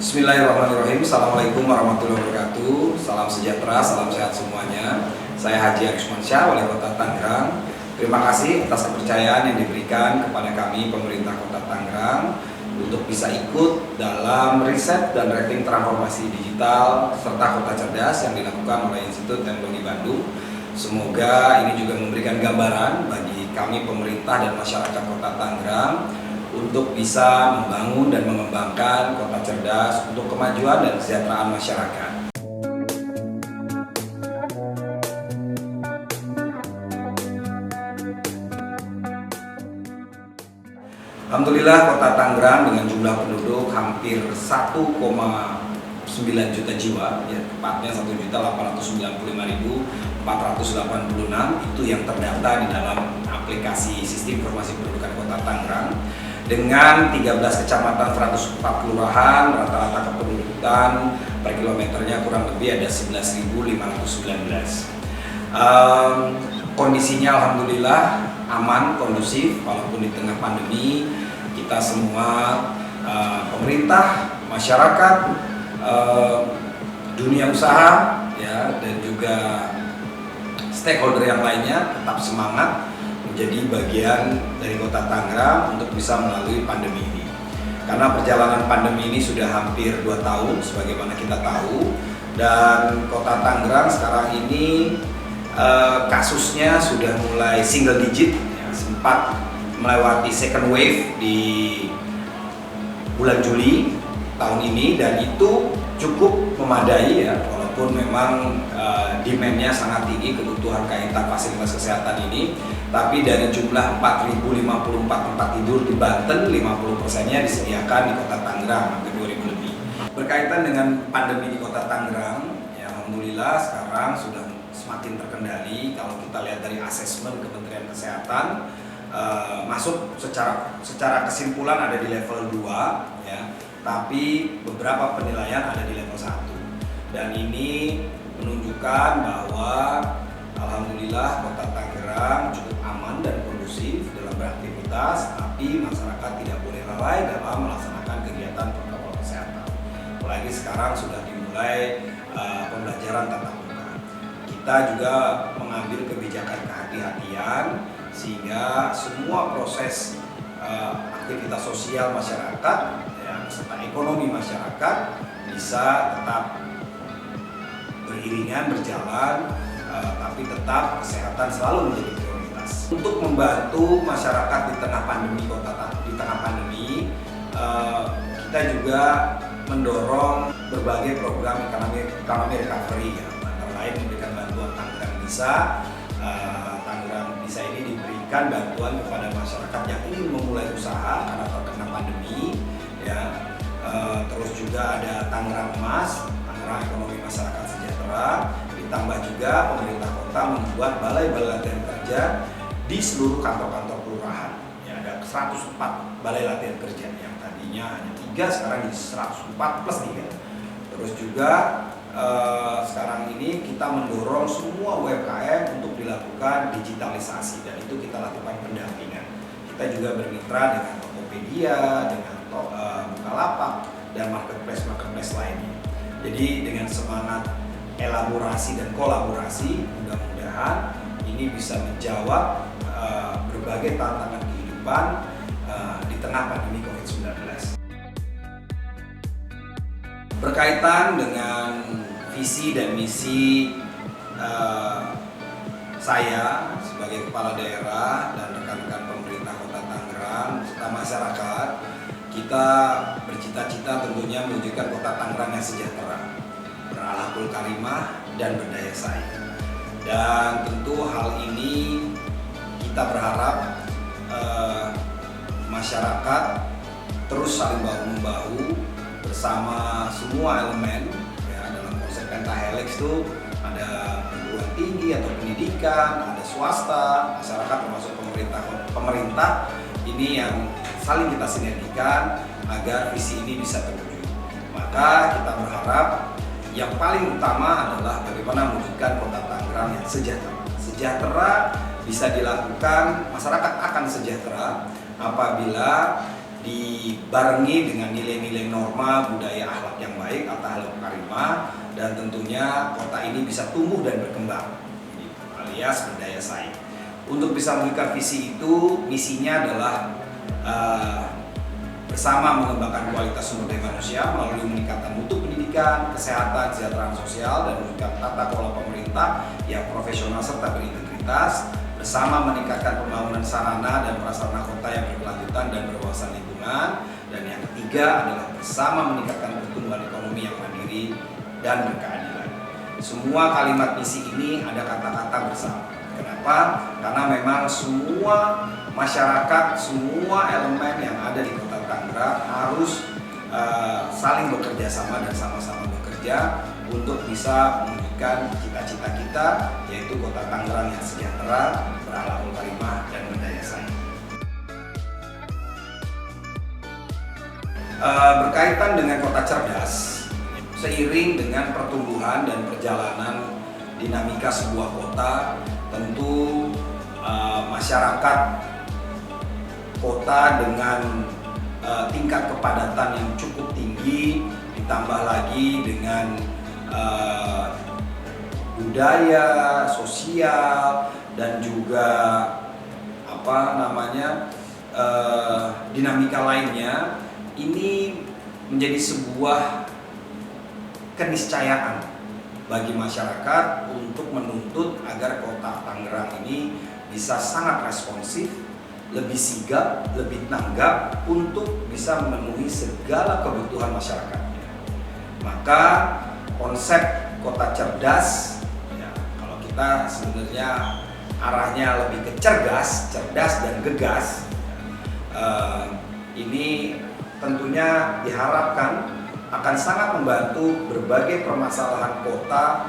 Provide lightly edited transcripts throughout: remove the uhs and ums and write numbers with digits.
Bismillahirrahmanirrahim. Assalamualaikum warahmatullahi wabarakatuh. Salam sejahtera, salam sehat semuanya. Saya Haji Arismansyah, Wali Kota Tangerang. Terima kasih atas kepercayaan yang diberikan kepada kami pemerintah Kota Tangerang untuk bisa ikut dalam riset dan rating transformasi digital serta kota cerdas yang dilakukan oleh Institut Teknologi Bandung. Semoga ini juga memberikan gambaran bagi kami pemerintah dan masyarakat Kota Tangerang untuk bisa membangun dan mengembangkan kota cerdas untuk kemajuan dan kesejahteraan masyarakat. Alhamdulillah Kota Tangerang dengan jumlah penduduk hampir 1,9 juta jiwa, ya tepatnya 1.895.486 itu yang terdaftar di dalam aplikasi Sistem Informasi Kependudukan Kota Tangerang. Dengan 13 kecamatan 104 kelurahan, rata-rata kependudukan per kilometernya kurang lebih ada 11.519. Kondisinya alhamdulillah aman, kondusif, walaupun di tengah pandemi kita semua pemerintah, masyarakat, dunia usaha, ya, dan juga stakeholder yang lainnya tetap semangat menjadi bagian dari Kota Tangerang untuk bisa melalui pandemi ini. Karena perjalanan pandemi ini sudah hampir 2 tahun sebagaimana kita tahu, dan Kota Tangerang sekarang ini kasusnya sudah mulai single digit, ya, sempat melewati second wave di bulan Juli tahun ini, dan itu cukup memadai, ya, walaupun memang demand-nya sangat tinggi, kebutuhan kaitan fasilitas kesehatan ini. Tapi dari jumlah 4.054 tempat tidur di Banten, 50%-nya disediakan di Kota Tangerang, hampir 2.000 lebih. Berkaitan dengan pandemi di Kota Tangerang, ya alhamdulillah sekarang sudah semakin terkendali. Kalau kita lihat dari asesmen Kementerian Kesehatan, masuk secara kesimpulan ada di level 2, ya, tapi beberapa penilaian ada di level 1. Dan ini menunjukkan bahwa alhamdulillah Kota Tangerang cukup aman dan kondusif dalam beraktivitas, tapi masyarakat tidak boleh lalai dalam melaksanakan kegiatan protokol kesehatan. Apalagi sekarang sudah dimulai pembelajaran tatap muka. Kita juga mengambil kebijakan kehati-hatian sehingga semua proses aktivitas sosial masyarakat, ya, serta ekonomi masyarakat bisa tetap beriringan berjalan, tapi tetap kesehatan selalu menjadi prioritas. Untuk membantu masyarakat di tengah pandemi kita juga mendorong berbagai program ekonomi recovery, ya, antara lain memberikan bantuan Tangerang Bisa. Tangerang Bisa ini diberikan bantuan kepada masyarakat yang ingin memulai usaha karena terkena pandemi, ya. Terus juga ada Tangerang Emas, Tangerang Ekonomi Masyarakat Sejahtera. Ditambah juga pemerintah kota membuat balai-balai latihan kerja di seluruh kantor-kantor kelurahan. Ya, ada 104 balai latihan kerja yang tadinya hanya 3, sekarang jadi 104 plus 3. Terus juga sekarang ini kita mendorong semua UMKM untuk dilakukan digitalisasi, dan itu kita lakukan pendampingan. Kita juga bermitra dengan Tokopedia, dengan Bukalapak, dan marketplace lainnya. Jadi dengan semangat elaborasi dan kolaborasi, mudah-mudahan ini bisa menjawab berbagai tantangan kehidupan di tengah pandemi COVID-19. Berkaitan dengan visi dan misi saya sebagai kepala daerah dan rekan-rekan pemerintah Kota Tangerang serta masyarakat, kita bercita-cita tentunya mewujudkan Kota Tangerang yang sejahtera, berakhlakul karimah, dan berdaya saing. Dan tentu hal ini kita berharap masyarakat terus saling bahu-membahu bersama semua elemen, ya, dalam konsep pentahelix itu ada perguruan tinggi atau pendidikan, ada swasta, masyarakat termasuk pemerintah ini yang saling kita sinergikan agar visi ini bisa terwujud. Maka kita berharap yang paling utama adalah bagaimana mewujudkan Kota Tangerang yang sejahtera. Sejahtera bisa dilakukan, masyarakat akan sejahtera apabila dibarengi dengan nilai-nilai norma budaya akhlak yang baik atau akhlak karimah, dan tentunya kota ini bisa tumbuh dan berkembang, alias berdaya saing. Untuk bisa mewujudkan visi itu, misinya adalah bersama mengembangkan kualitas sumber daya manusia melalui meningkatkan mutu pendidikan, kesehatan, kesejahteraan sosial, dan mewujudkan tata kelola pemerintah yang profesional serta berintegritas, bersama meningkatkan pembangunan sarana dan prasarana kota yang berkelanjutan dan berwawasan lingkungan, dan yang ketiga adalah bersama meningkatkan pertumbuhan ekonomi yang mandiri dan berkeadilan. Semua kalimat misi ini ada kata-kata bersama. Kenapa? Karena memang semua masyarakat, semua elemen yang ada di Kota Tangerang harus saling bekerja sama dan sama-sama bekerja untuk bisa mewujudkan cita-cita kita, yaitu Kota Tangerang yang sejahtera, berakhlakul karimah, dan berdaya saing. Berkaitan dengan kota cerdas, seiring dengan pertumbuhan dan perjalanan dinamika sebuah kota, tentu masyarakat kota dengan tingkat kepadatan yang cukup tinggi, ditambah lagi dengan budaya, sosial, dan juga dinamika lainnya, ini menjadi sebuah keniscayaan bagi masyarakat untuk menuntut agar Kota Tangerang ini bisa sangat responsif, lebih sigap, lebih tanggap untuk bisa memenuhi segala kebutuhan masyarakatnya. Maka konsep kota cerdas, ya, kalau kita sebenarnya arahnya lebih ke cerdas dan gegas, ini tentunya diharapkan akan sangat membantu berbagai permasalahan kota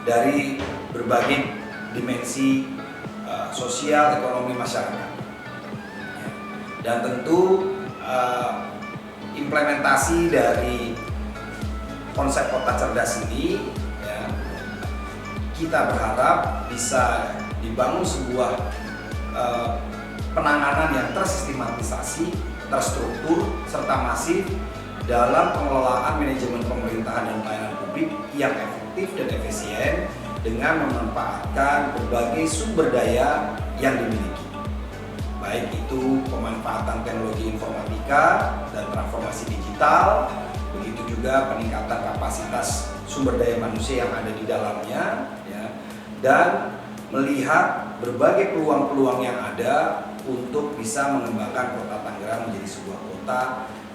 dari berbagai dimensi sosial, ekonomi masyarakat. Dan tentu implementasi dari konsep kota cerdas ini, ya, kita berharap bisa dibangun sebuah penanganan yang tersistematisasi, terstruktur, serta masif dalam pengelolaan manajemen pemerintahan dan pelayanan publik yang efektif dan efisien dengan memanfaatkan berbagai sumber daya yang dimiliki, baik itu pemanfaatan teknologi informatika dan transformasi digital, begitu juga peningkatan kapasitas sumber daya manusia yang ada di dalamnya, ya, dan melihat berbagai peluang-peluang yang ada untuk bisa mengembangkan Kota Tangerang menjadi sebuah kota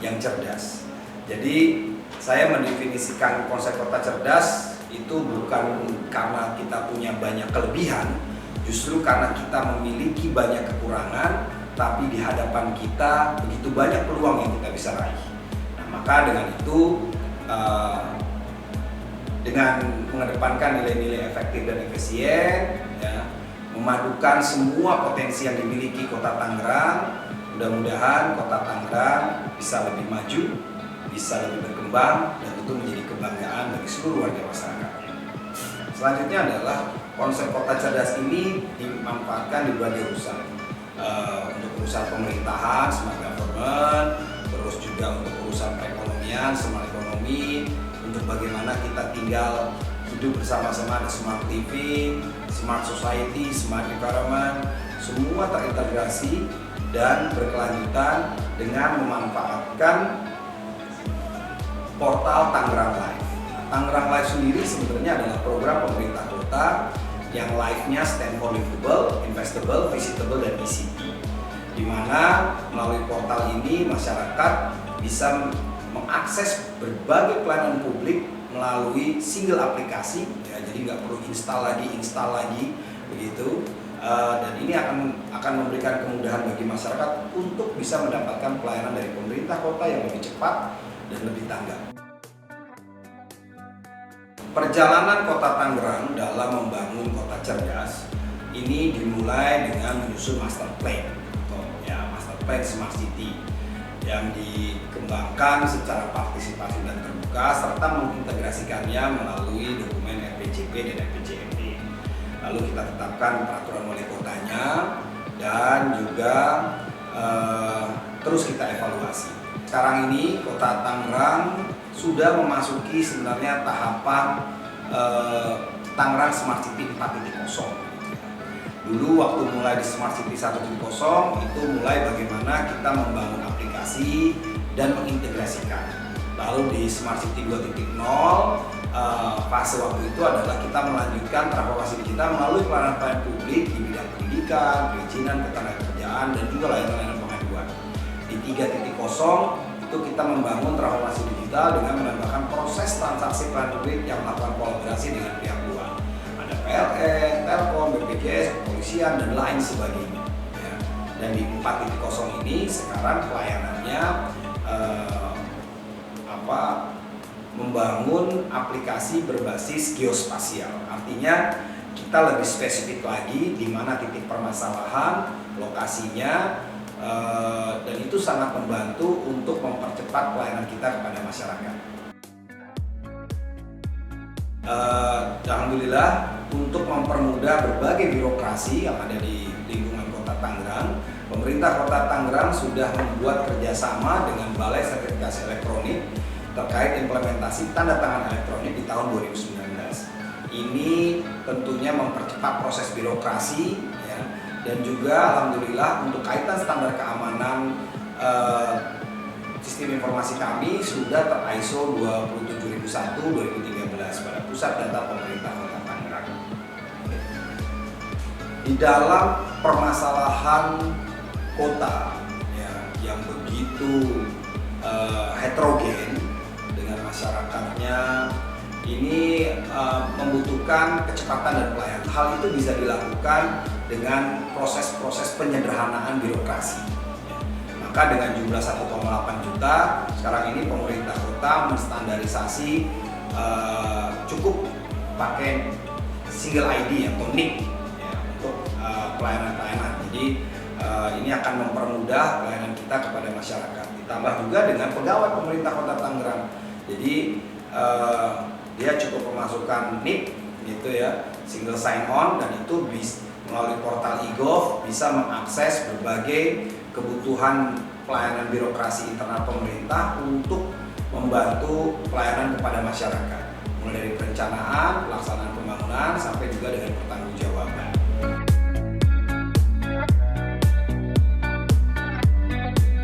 yang cerdas. Jadi saya mendefinisikan konsep kota cerdas itu bukan karena kita punya banyak kelebihan, justru karena kita memiliki banyak kekurangan, tapi di hadapan kita begitu banyak peluang yang kita bisa raih. Nah, maka dengan itu, dengan mengedepankan nilai-nilai efektif dan efisien, ya, memadukan semua potensi yang dimiliki Kota Tangerang, mudah-mudahan Kota Tangerang bisa lebih maju, bisa lebih berkembang, dan itu menjadi kebanggaan bagi seluruh warga masyarakatnya. Selanjutnya adalah konsep kota cerdas ini dimanfaatkan di berbagai urusan, untuk urusan pemerintahan, smart government, terus juga untuk urusan perekonomian, smart ekonomi, untuk bagaimana kita tinggal hidup bersama-sama, ada smart living, smart society, smart environment, semua terintegrasi dan berkelanjutan dengan memanfaatkan portal Tangerang Live. Tangerang Live sendiri sebenarnya adalah program pemerintah kota yang live-nya stand for livable, investable, visitable, dan ECP. Di mana melalui portal ini masyarakat bisa mengakses berbagai pelayanan publik melalui single aplikasi, ya, jadi nggak perlu install lagi begitu. Dan ini akan memberikan kemudahan bagi masyarakat untuk bisa mendapatkan pelayanan dari pemerintah kota yang lebih cepat dan lebih tanggap. Perjalanan Kota Tangerang dalam membangun kota cerdas ini dimulai dengan menyusun master plan, master plan Smart City yang dikembangkan secara partisipasi dan terbuka serta mengintegrasikannya melalui dokumen RPJP dan RPJMD. Lalu kita tetapkan peraturan wali kotanya dan juga terus kita evaluasi. Sekarang ini Kota Tangerang sudah memasuki sebenarnya tahapan Tangerang Smart City 4.0. Dulu waktu mulai di Smart City 1.0 itu mulai bagaimana kita membangun aplikasi dan mengintegrasikan. Lalu di Smart City 2.0 fase waktu itu adalah kita melanjutkan transformasi digital melalui pelayanan publik di bidang pendidikan, perizinan, ketenagakerjaan, dan juga layanan-layanan pengaduan. Di 3.0 itu kita membangun transformasi digital dengan menambahkan proses transaksi pelayanan publik yang melakukan kolaborasi dengan pihak luar. Ada PLN, Telkom, BPJS, kepolisian, dan lain sebagainya. Ya. Dan di 4.0 ini sekarang pelayanannya membangun aplikasi berbasis geospasial. Artinya kita lebih spesifik lagi di mana titik permasalahan, lokasinya, dan itu sangat membantu untuk mempercepat pelayanan kita kepada masyarakat. Alhamdulillah, untuk mempermudah berbagai birokrasi yang ada di lingkungan Kota Tangerang, pemerintah Kota Tangerang sudah membuat kerjasama dengan Balai Sertifikasi Elektronik terkait implementasi tanda tangan elektronik di tahun 2019. Ini tentunya mempercepat proses birokrasi, ya, dan juga alhamdulillah untuk kaitan standar keamanan sistem informasi kami sudah ter-ISO 27001-2013 pada Pusat Data Pemerintah Kota Tangerang. Di dalam permasalahan kota, ya, yang begitu heterogen dengan masyarakatnya, ini membutuhkan kecepatan dan pelayanan. Hal itu bisa dilakukan dengan proses-proses penyederhanaan birokrasi. Maka dengan jumlah 1,8 juta, sekarang ini pemerintah kota menstandarisasi cukup pakai single ID atau NIK, ya, untuk pelayanan-pelayanan. Jadi ini akan mempermudah pelayanan kita kepada masyarakat. Ditambah juga dengan pegawai pemerintah Kota Tangerang. Jadi dia cukup memasukkan NIK gitu ya, single sign on, dan itu melalui portal e-gov bisa mengakses berbagai kebutuhan pelayanan birokrasi internal pemerintah untuk membantu pelayanan kepada masyarakat, mulai dari perencanaan, pelaksanaan pembangunan, sampai juga dengan pertanggungjawaban.